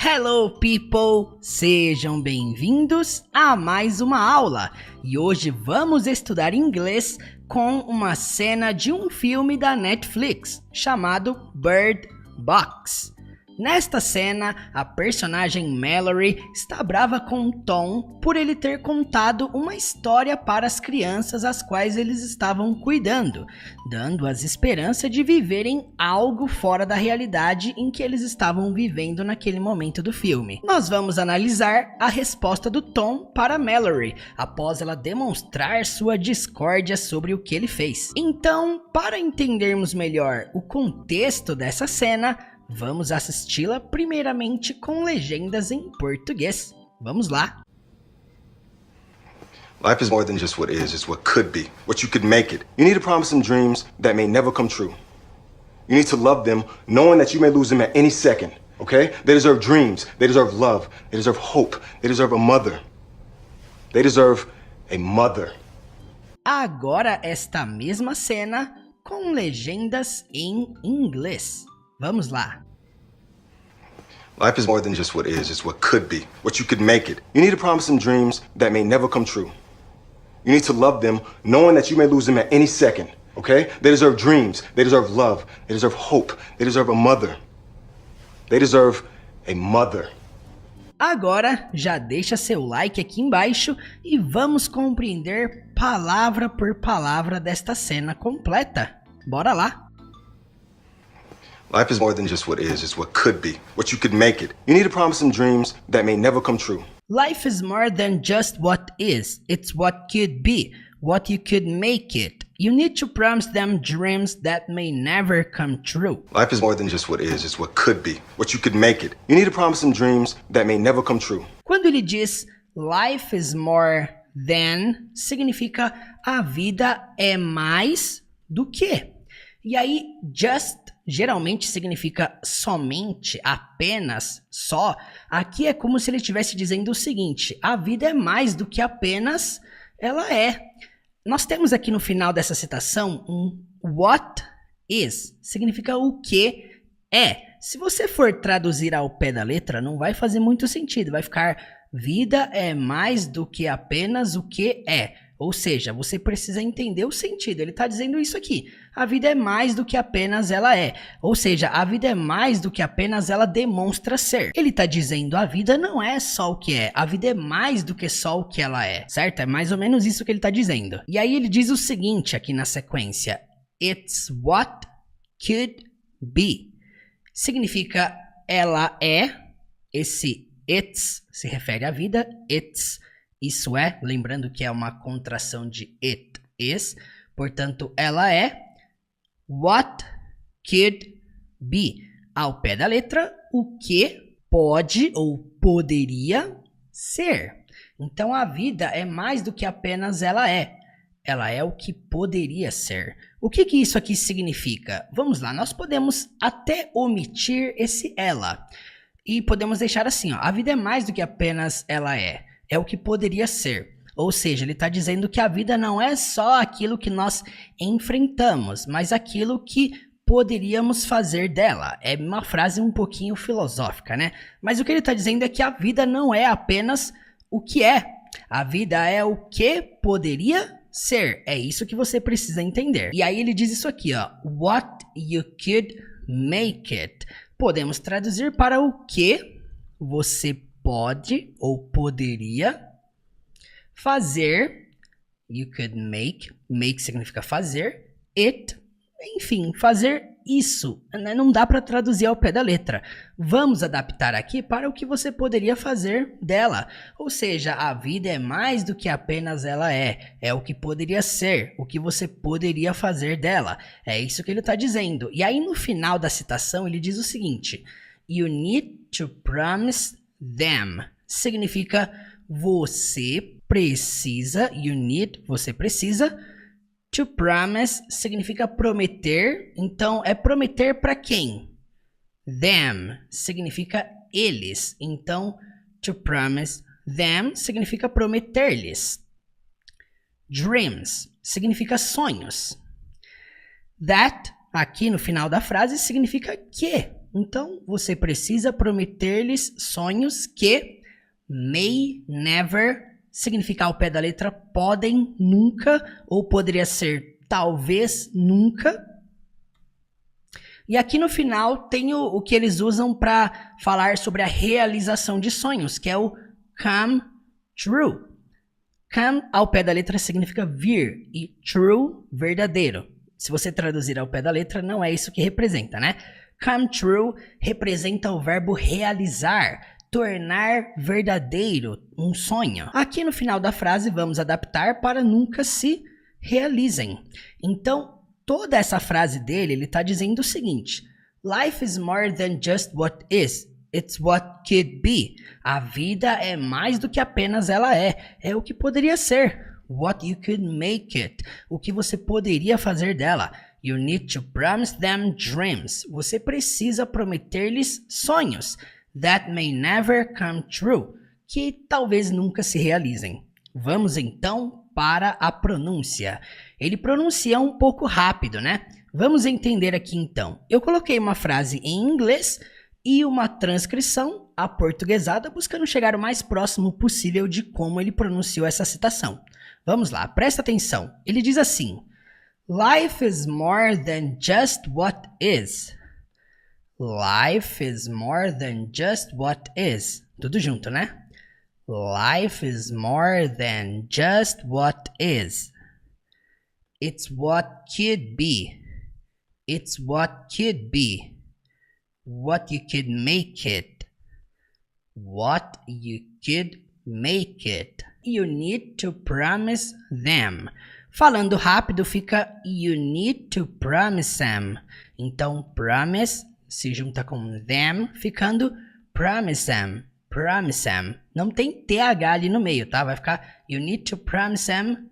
Hello people! Sejam bem-vindos a mais uma aula e hoje vamos estudar inglês com uma cena de um filme da Netflix chamado Bird Box. Nesta cena, a personagem Mallory está brava com Tom por ele ter contado uma história para as crianças às quais eles estavam cuidando, dando-as esperança de viverem algo fora da realidade em que eles estavam vivendo naquele momento do filme. Nós vamos analisar a resposta do Tom para Mallory, após ela demonstrar sua discórdia sobre o que ele fez. Então, para entendermos melhor o contexto dessa cena, vamos assisti-la primeiramente com legendas em português. Vamos lá! Life is more than just what is, it's what could be, what you could make it. You need to promise them dreams that may never come true. You need to love them knowing that you may lose them at any second, okay? They deserve dreams, they deserve love, they deserve hope, they deserve a mother. They deserve a mother. Agora esta mesma cena com legendas em inglês. Vamos lá! Life is more than just what is, it's what could be, what you could make it. You need to promise them dreams that may never come true. You need to love them knowing that you may lose them at any second, okay? They deserve dreams, they deserve love, they deserve hope, they deserve a mother. They deserve a mother. Agora já deixa seu like aqui embaixo e vamos compreender palavra por palavra desta cena completa. Bora lá! Life is more than just what is, it's what could be, what you could make it. You need to promise them dreams that may never come true. Life is more than just what is, it's what could be, what you could make it. You need to promise them dreams that may never come true. Life is more than just what is, it's what could be, what you could make it. You need to promise them dreams that may never come true. Quando ele diz life is more than, significa a vida é mais do que. E aí, just geralmente significa somente, apenas, só. Aqui é como se ele estivesse dizendo o seguinte: a vida é mais do que apenas ela é. Nós temos aqui no final dessa citação um what is, significa o que é. Se você for traduzir ao pé da letra, não vai fazer muito sentido, vai ficar vida é mais do que apenas o que é. Ou seja, você precisa entender o sentido. Ele está dizendo isso aqui. A vida é mais do que apenas ela é. Ou seja, a vida é mais do que apenas ela demonstra ser. Ele está dizendo a vida não é só o que é. A vida é mais do que só o que ela é. Certo? É mais ou menos isso que ele está dizendo. E aí ele diz o seguinte aqui na sequência. It's what could be. Significa ela é. Esse it's se refere à vida. It's. Isso é, lembrando que é uma contração de it is, portanto, ela é what could be. Ao pé da letra, o que pode ou poderia ser. Então, a vida é mais do que apenas ela é. Ela é o que poderia ser. O que isso aqui significa? Vamos lá, nós podemos até omitir esse ela. E podemos deixar assim, ó, a vida é mais do que apenas ela é. É o que poderia ser. Ou seja, ele está dizendo que a vida não é só aquilo que nós enfrentamos, mas aquilo que poderíamos fazer dela. É uma frase um pouquinho filosófica, né? Mas o que ele está dizendo é que a vida não é apenas o que é. A vida é o que poderia ser. É isso que você precisa entender. E aí ele diz isso aqui, ó. What you could make it. Podemos traduzir para o que você pode ou poderia fazer. You could make. Make significa fazer. It. Enfim, fazer isso. Não dá para traduzir ao pé da letra. Vamos adaptar aqui para o que você poderia fazer dela. Ou seja, a vida é mais do que apenas ela é. É o que poderia ser. O que você poderia fazer dela. É isso que ele está dizendo. E aí no final da citação ele diz o seguinte. You need to promise them. Significa você precisa. You need. Você precisa. To promise significa prometer, então é prometer para quem? Them significa eles, então to promise them significa prometer-lhes. Dreams significa sonhos. That, aqui no final da frase, significa que. Então, você precisa prometer-lhes sonhos que may never significa ao pé da letra podem nunca, ou poderia ser talvez nunca. E aqui no final tem o que eles usam para falar sobre a realização de sonhos, que é o come true. Come ao pé da letra significa vir e true, verdadeiro. Se você traduzir ao pé da letra, não é isso que representa, né? Come true representa o verbo realizar, tornar verdadeiro um sonho. Aqui no final da frase vamos adaptar para nunca se realizem. Então, toda essa frase dele, ele está dizendo o seguinte: Life is more than just what is. It's what could be. A vida é mais do que apenas ela é. É o que poderia ser. What you could make it. O que você poderia fazer dela. You need to promise them dreams. Você precisa prometer-lhes sonhos. That may never come true. Que talvez nunca se realizem. Vamos então para a pronúncia. Ele pronuncia um pouco rápido, né? Vamos entender aqui então. Eu coloquei uma frase em inglês e uma transcrição aportuguesada, buscando chegar o mais próximo possível de como ele pronunciou essa citação. Vamos lá, presta atenção. Ele diz assim: Life is more than just what is. Life is more than just what is. Tudo junto, né? Life is more than just what is. It's what could be. It's what could be. What you could make it. What you could make it. You need to promise them. Falando rápido fica you need to promise them. Então promise se junta com them, ficando promise them. Promise them. Não tem TH ali no meio, tá? Vai ficar you need to promise them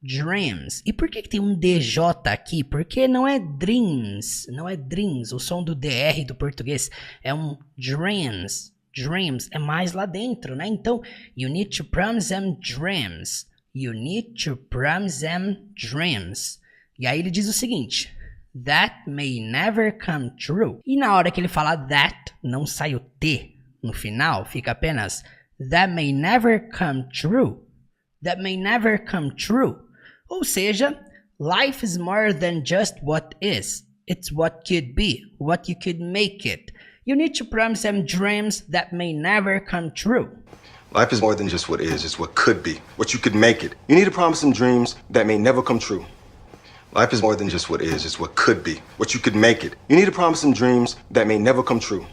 dreams. E por que tem um DJ aqui? Porque não é dreams, não é dreams. O som do DR do português é um dreams. Dreams é mais lá dentro, né? Então, you need to promise them dreams. You need to promise them dreams. E aí ele diz o seguinte: That may never come true. E na hora que ele fala that, não sai o T no final, fica apenas That may never come true. That may never come true. Ou seja, life is more than just what is. It's what could be, what you could make it. You need to promise them dreams that may never come true. Life is more than just what is, it's what could be, what you could make it. You need to promise them dreams that may never come true. Life is more than just what is, it's what could be, what you could make it. You need to promise them dreams that may never come true.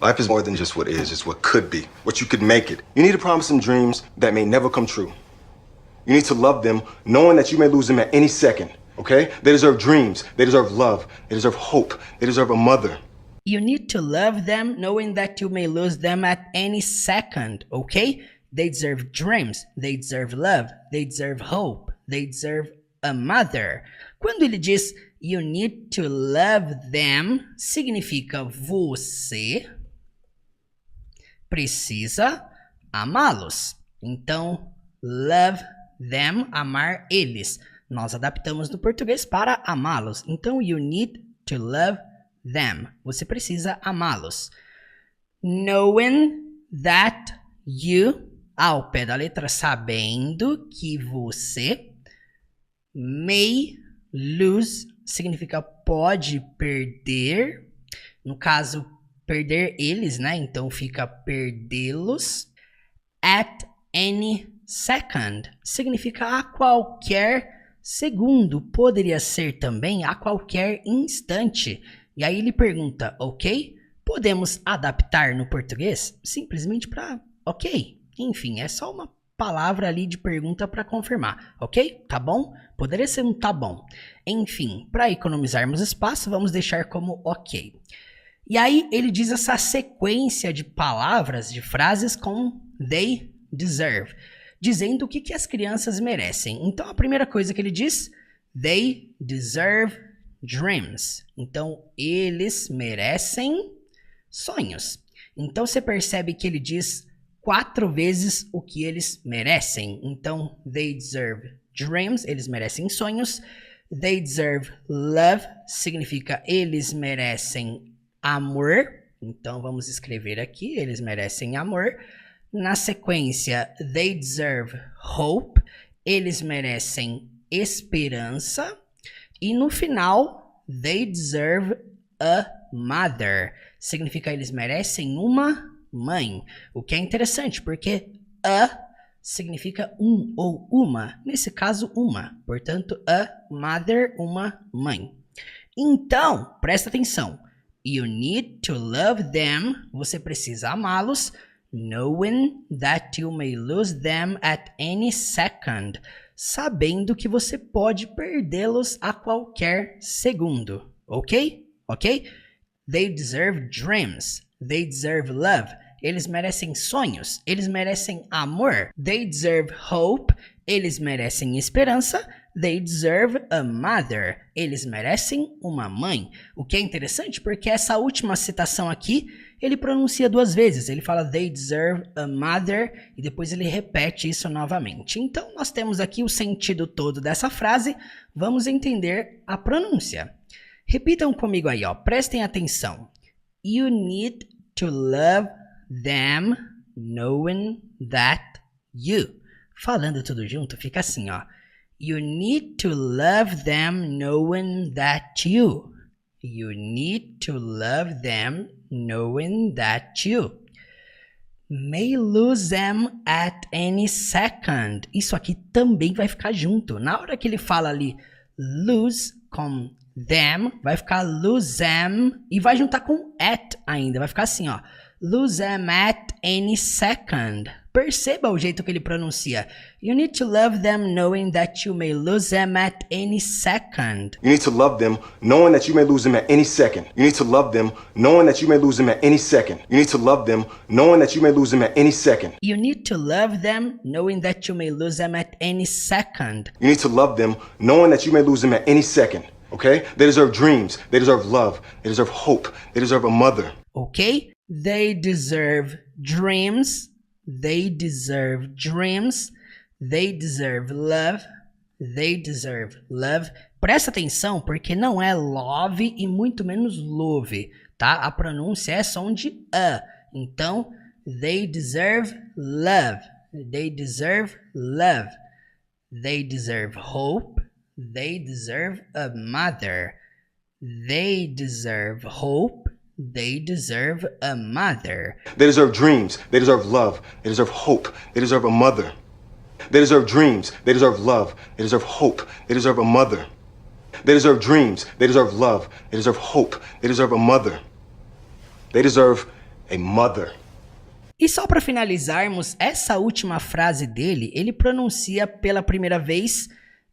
Life is more than just what is, it's what could be, what you could make it. You need to promise them dreams that may never come true. You need to love them, knowing that you may lose them at any second, okay? They deserve dreams, they deserve love, they deserve hope, they deserve a mother. You need to love them, knowing that you may lose them at any second, okay? They deserve dreams, they deserve love, they deserve hope, they deserve a mother. Quando ele diz you need to love them, significa você precisa amá-los. Então, love them, amar eles. Nós adaptamos no português para amá-los. Então, you need to love them. Você precisa amá-los. Knowing that you, ao pé da letra, sabendo que você, may lose, significa pode perder. No caso, perder eles, né? Então fica perdê-los. At any second, significa a qualquer segundo. Poderia ser também a qualquer instante. E aí ele pergunta, ok? Podemos adaptar no português? Simplesmente para ok. Enfim, é só uma palavra ali de pergunta para confirmar, ok? Tá bom? Poderia ser um tá bom. Enfim, para economizarmos espaço, vamos deixar como ok. E aí ele diz essa sequência de palavras, de frases com they deserve, dizendo o que as crianças merecem. Então a primeira coisa que ele diz, they deserve dreams. Então, eles merecem sonhos. Então, você percebe que ele diz 4 vezes o que eles merecem. Então, they deserve dreams, eles merecem sonhos. They deserve love, significa eles merecem amor. Então, vamos escrever aqui, eles merecem amor. Na sequência, they deserve hope. Eles merecem esperança. E no final, they deserve a mother. Significa eles merecem uma mãe. O que é interessante, porque a significa um ou uma. Nesse caso, uma. Portanto, a mother, uma mãe. Então, presta atenção. You need to love them. Você precisa amá-los. Knowing that you may lose them at any second. Sabendo que você pode perdê-los a qualquer segundo. Ok? Ok? They deserve dreams. They deserve love. Eles merecem sonhos. Eles merecem amor. They deserve hope. Eles merecem esperança. They deserve a mother. Eles merecem uma mãe. O que é interessante porque essa última citação aqui, ele pronuncia duas vezes. Ele fala they deserve a mother e depois ele repete isso novamente. Então, nós temos aqui o sentido todo dessa frase. Vamos entender a pronúncia. Repitam comigo aí, ó. Prestem atenção. You need to love them knowing that you. Falando tudo junto, fica assim, ó. You need to love them knowing that you. You need to love them knowing that you may lose them at any second. Isso aqui também vai ficar junto. Na hora que ele fala ali lose com them, vai ficar lose them e vai juntar com at ainda. Vai ficar assim, ó. Lose them at any second. Perceba o jeito que ele pronuncia. You need to love them knowing that you may lose them at any second. You need to love them knowing that you may lose them at any second. You need to love them knowing that you may lose them at any second. You need to love them knowing that you may lose them at any second. You need to love them knowing that you may lose them at any second. You need to love them knowing that you may lose them at any second. Okay? They deserve dreams. They deserve love. They deserve hope. They deserve a mother. Okay? They deserve dreams. They deserve dreams. They deserve love. They deserve love. Presta atenção porque não é love e muito menos love, tá? A pronúncia é som de a. Então, they deserve love. They deserve love. They deserve hope. They deserve a mother. They deserve hope. They deserve a mother. They deserve dreams. They deserve love. They deserve hope. They deserve a mother. They deserve dreams. They deserve love. They deserve hope. They deserve a mother. They deserve dreams. They deserve love. They deserve hope. They deserve a mother. They deserve a mother. E só para finalizarmos, essa última frase dele, ele pronuncia pela primeira vez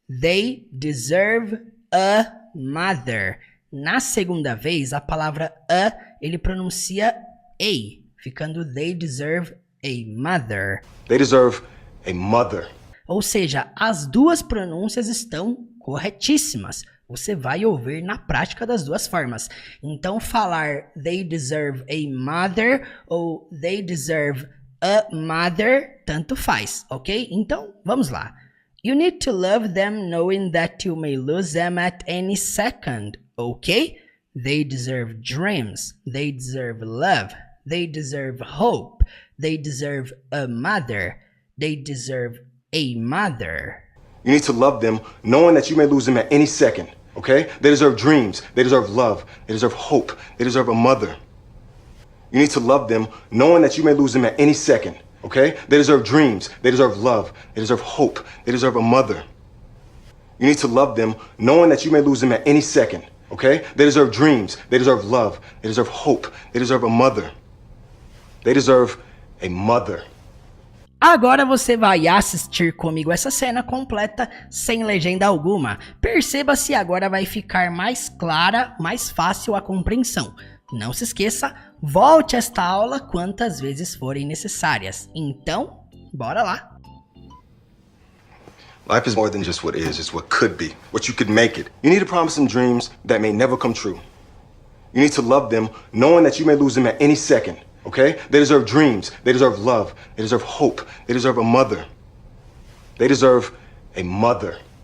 they deserve a mother. Na segunda vez, a palavra a, ele pronuncia a, ficando they deserve a mother. They deserve a mother. Ou seja, as duas pronúncias estão corretíssimas. Você vai ouvir na prática das duas formas. Então, falar they deserve a mother ou they deserve a mother, tanto faz, ok? Então, vamos lá. You need to love them knowing that you may lose them at any second. Okay? They deserve dreams. They deserve love. They deserve hope. They deserve a mother. They deserve a mother. You need to love them knowing that you may lose them at any second. Okay? They deserve dreams. They deserve love. They deserve hope. They deserve a mother. You need to love them knowing that you may lose them at any second. Okay? They deserve dreams. They deserve love. They deserve hope. They deserve a mother. You need to love them knowing that you may lose them at any second. Okay? They deserve dreams. They deserve love. They deserve hope. They deserve a mother. They deserve a mother. Agora você vai assistir comigo essa cena completa sem legenda alguma. Perceba se agora vai ficar mais clara, mais fácil a compreensão. Não se esqueça, volte esta aula quantas vezes forem necessárias. Então, bora lá! Life is more than just what is, it's what could be, what you could make it. You need to promise them dreams that may never come true. You need to love them knowing that you may lose them at any second, okay? They deserve dreams, they deserve love, they deserve hope, they deserve a mother. They deserve a mother.